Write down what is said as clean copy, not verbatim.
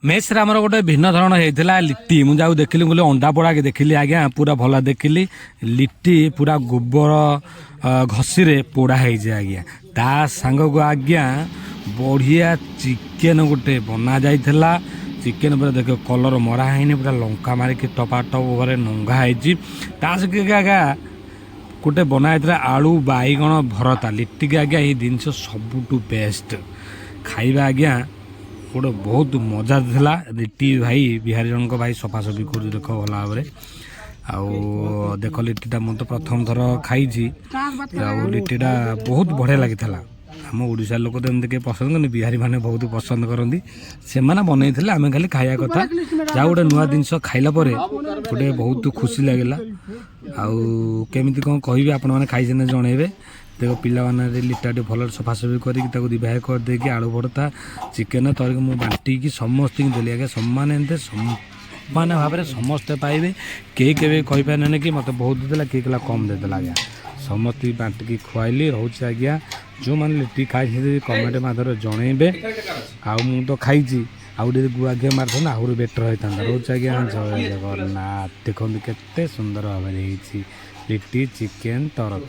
Mess रे आमर गोटे भिन्न धरण होता लिट्टी मुझे देखिली बोले अंडा पोड़ा के देखिली आज्ञा पूरा भल देखिली लिट्टी पूरा गोबर घसी रे पोड़ा है आज्ञा ता सांग को आज्ञा बढ़िया चिकेन गोटे बना जाइला चिकेन पूरा देख कलर मरा है पूरा लंका मारिक टपाटप घरे नंगा है आज्ञा गोटे बनाई आलू बाईगण भरता लिट्टी के आज्ञा ये जिनस सबुठू बेस्ट खाइबा आज्ञा गोटे बहुत मजा था लिट्टी भाई बिहारी जन भाई सफासफी कर देख भल भाव आउ देख लिट्टीटा मुझे तो प्रथम थर खाई लिट्टीटा बहुत बढ़िया लगी आम ओडिशा लोक तो एमती कहीं पसंद करनी बिहारी मैंने बहुत पसंद करती से बनई आम खाली खाया कथा जहाँ गोटे नुआ जिनस खाइला गोटे बहुत खुशी लगे आमती कौन कह आपण मैंने खाई जनइबे देख पे लिटा भल सफासफी कर दिवाह करदे आलू भरता चिकेन तरीक मुझे बांटिकी समस्त देली आगे सम्मान एमती सम्मान भाव में समस्ते पाइबे कई के कहीपर कि मत बहुत देला किए कहला कम देदेला आज्ञा समस्त बांटिकी खुआली रोचे आज्ञा जो मैंने लिट्टी खाई कमेंट माध्यम जनइबे आउ तो खाई आउ गुआघे मारता आहरी बेटर होता रोचे आज्ञा जय जगन्नाथ देखते केते सुंदर भाव लिट्टी चिकेन तरकारी।